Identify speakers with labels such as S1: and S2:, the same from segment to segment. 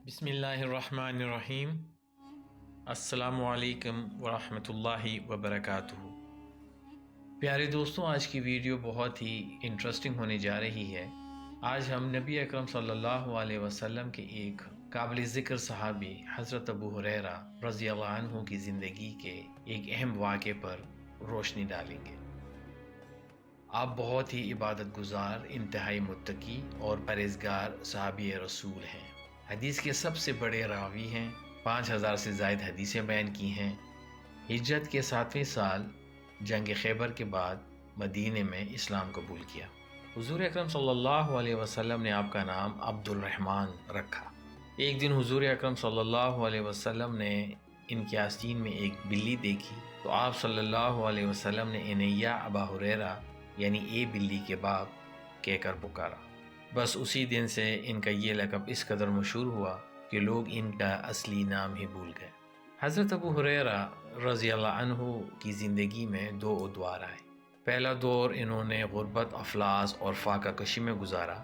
S1: بسم اللہ الرحمن الرحیم۔ السلام علیکم ورحمۃ اللہ وبرکاتہ۔ پیارے دوستوں، آج کی ویڈیو بہت ہی انٹرسٹنگ ہونے جا رہی ہے۔ آج ہم نبی اکرم صلی اللہ علیہ وسلم کے ایک قابل ذکر صحابی حضرت ابو ہریرہ رضی اللہ عنہ کی زندگی کے ایک اہم واقعے پر روشنی ڈالیں گے۔ آپ بہت ہی عبادت گزار، انتہائی متقی اور پرہیزگار صحابی رسول ہیں۔ حدیث کے سب سے بڑے راوی ہیں، 5000 سے زائد حدیثیں بیان کی ہیں۔ ہجرت کے 7ویں سال جنگ خیبر کے بعد مدینے میں اسلام قبول کیا۔ حضور اکرم صلی اللہ علیہ وسلم نے آپ کا نام عبد الرحمن رکھا۔ ایک دن حضور اکرم صلی اللہ علیہ وسلم نے ان کی آستین میں ایک بلی دیکھی تو آپ صلی اللہ علیہ وسلم نے انہیں یا ابا ہریرہ یعنی اے بلی کے باپ کہہ کر پکارا۔ بس اسی دن سے ان کا یہ لقب اس قدر مشہور ہوا کہ لوگ ان کا اصلی نام ہی بھول گئے۔ حضرت ابو ہریرہ رضی اللہ عنہ کی زندگی میں دو ادوار آئے۔ پہلا دور انہوں نے غربت، افلاس اور فاقہ کشی میں گزارا،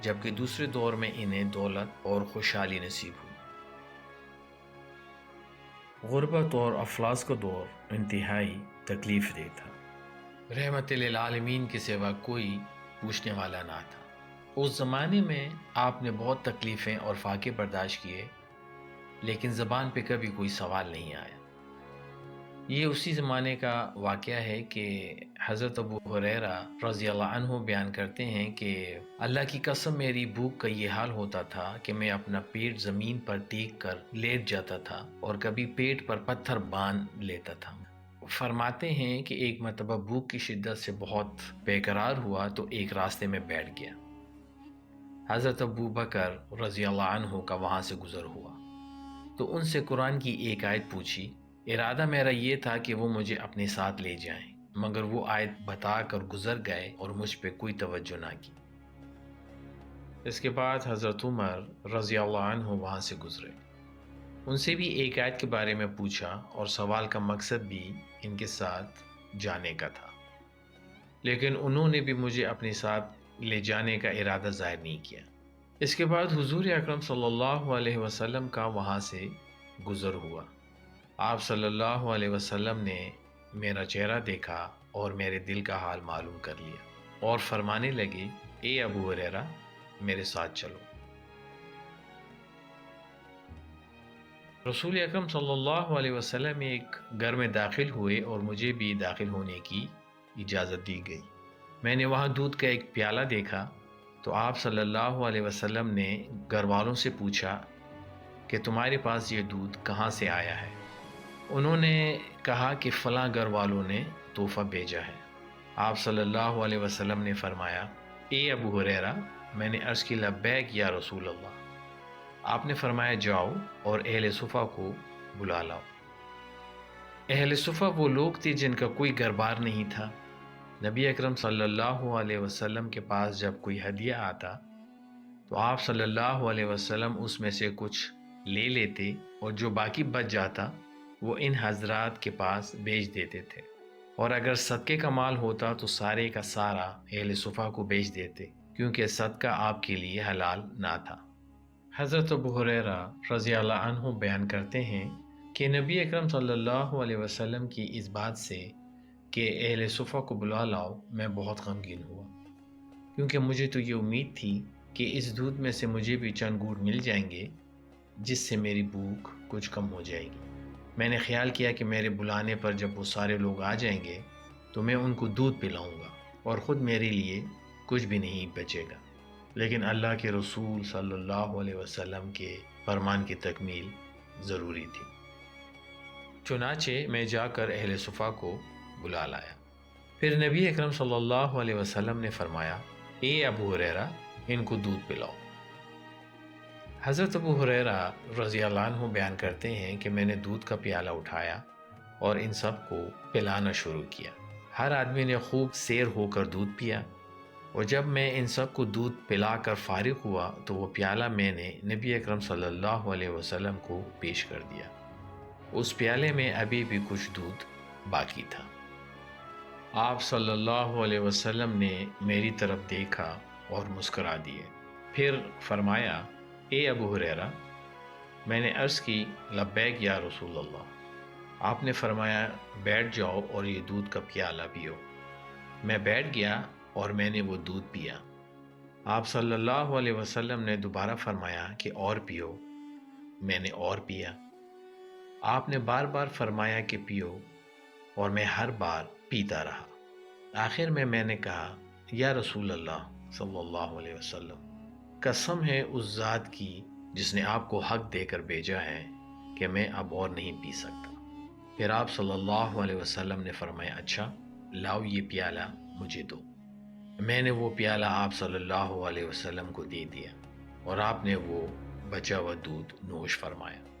S1: جبکہ دوسرے دور میں انہیں دولت اور خوشحالی نصیب ہوئی۔ غربت اور افلاس کا دور انتہائی تکلیف دہ تھا۔ رحمت للعالمین کے سوا کوئی پوچھنے والا نہ تھا۔ اس زمانے میں آپ نے بہت تکلیفیں اور فاقے برداشت کیے، لیکن زبان پہ کبھی کوئی سوال نہیں آیا۔ یہ اسی زمانے کا واقعہ ہے کہ حضرت ابو ہریرہ رضی اللہ عنہ بیان کرتے ہیں کہ اللہ کی قسم میری بھوک کا یہ حال ہوتا تھا کہ میں اپنا پیٹ زمین پر ٹیک کر لیٹ جاتا تھا اور کبھی پیٹ پر پتھر باندھ لیتا تھا۔ فرماتے ہیں کہ ایک مرتبہ بھوک کی شدت سے بہت بے قرار ہوا تو ایک راستے میں بیٹھ گیا۔ حضرت ابو بکر رضی اللہ عنہ کا وہاں سے گزر ہوا تو ان سے قرآن کی ایک آیت پوچھی۔ ارادہ میرا یہ تھا کہ وہ مجھے اپنے ساتھ لے جائیں، مگر وہ آیت بتا کر گزر گئے اور مجھ پہ کوئی توجہ نہ کی۔ اس کے بعد حضرت عمر رضی اللہ عنہ وہاں سے گزرے۔ ان سے بھی ایک آیت کے بارے میں پوچھا اور سوال کا مقصد بھی ان کے ساتھ جانے کا تھا، لیکن انہوں نے بھی مجھے اپنے ساتھ لے جانے کا ارادہ ظاہر نہیں کیا۔ اس کے بعد حضور اکرم صلی اللہ علیہ وسلم کا وہاں سے گزر ہوا۔ آپ صلی اللہ علیہ وسلم نے میرا چہرہ دیکھا اور میرے دل کا حال معلوم کر لیا اور فرمانے لگے، اے ابو ہریرہ میرے ساتھ چلو۔ رسول اکرم صلی اللہ علیہ وسلم ایک گھر میں داخل ہوئے اور مجھے بھی داخل ہونے کی اجازت دی گئی۔ میں نے وہاں دودھ کا ایک پیالہ دیکھا تو آپ صلی اللہ علیہ وسلم نے گھر والوں سے پوچھا کہ تمہارے پاس یہ دودھ کہاں سے آیا ہے؟ انہوں نے کہا کہ فلاں گھر والوں نے تحفہ بھیجا ہے۔ آپ صلی اللہ علیہ وسلم نے فرمایا، اے ابو ہریرہ، میں نے عرض کی لبیک یا رسول اللہ۔ آپ نے فرمایا، جاؤ اور اہل صفہ کو بلا لاؤ۔ اہل صفہ وہ لوگ تھے جن کا کوئی گھر بار نہیں تھا۔ نبی اکرم صلی اللہ علیہ وسلم کے پاس جب کوئی ہدیہ آتا تو آپ صلی اللہ علیہ وسلم اس میں سے کچھ لے لیتے اور جو باقی بچ جاتا وہ ان حضرات کے پاس بیچ دیتے تھے، اور اگر صدقے کا مال ہوتا تو سارے کا سارا اہل صفہ کو بیچ دیتے، کیونکہ صدقہ آپ کے لیے حلال نہ تھا۔ حضرت ابو ہریرہ رضی اللہ عنہ بیان کرتے ہیں کہ نبی اکرم صلی اللہ علیہ وسلم کی اس بات سے کہ اہل صفہ کو بلا لاؤ میں بہت غمگین ہوا، کیونکہ مجھے تو یہ امید تھی کہ اس دودھ میں سے مجھے بھی چند گھونٹ مل جائیں گے جس سے میری بھوک کچھ کم ہو جائے گی۔ میں نے خیال کیا کہ میرے بلانے پر جب وہ سارے لوگ آ جائیں گے تو میں ان کو دودھ پلاؤں گا اور خود میرے لیے کچھ بھی نہیں بچے گا، لیکن اللہ کے رسول صلی اللہ علیہ وسلم کے فرمان کی تکمیل ضروری تھی۔ چنانچہ میں جا کر اہل صفہ کو بلا لایا۔ پھر نبی اکرم صلی اللہ علیہ وسلم نے فرمایا، اے ابو ہریرہ ان کو دودھ پلاؤ۔ حضرت ابو ہریرہ رضی اللہ عنہ بیان کرتے ہیں کہ میں نے دودھ کا پیالہ اٹھایا اور ان سب کو پلانا شروع کیا۔ ہر آدمی نے خوب سیر ہو کر دودھ پیا، اور جب میں ان سب کو دودھ پلا کر فارغ ہوا تو وہ پیالہ میں نے نبی اکرم صلی اللہ علیہ وسلم کو پیش کر دیا۔ اس پیالے میں ابھی بھی کچھ دودھ باقی تھا۔ آپ صلی اللہ علیہ وسلم نے میری طرف دیکھا اور مسکرا دیے، پھر فرمایا، اے ابو ہریرہ، میں نے عرض کی لبیک یا رسول اللہ۔ آپ نے فرمایا بیٹھ جاؤ اور یہ دودھ کا پیالہ پیو۔ میں بیٹھ گیا اور میں نے وہ دودھ پیا۔ آپ صلی اللہ علیہ وسلم نے دوبارہ فرمایا کہ اور پیو۔ میں نے اور پیا۔ آپ نے بار بار فرمایا کہ پیو، اور میں ہر بار پیتا رہا۔ آخر میں نے کہا یا رسول اللہ صلی اللہ علیہ وسلم، قسم ہے اس ذات کی جس نے آپ کو حق دے کر بھیجا ہے کہ میں اب اور نہیں پی سکتا۔ پھر آپ صلی اللہ علیہ وسلم نے فرمایا اچھا لاؤ یہ پیالہ مجھے دو۔ میں نے وہ پیالہ آپ صلی اللہ علیہ وسلم کو دے دیا اور آپ نے وہ بچا ہوا دودھ نوش فرمایا۔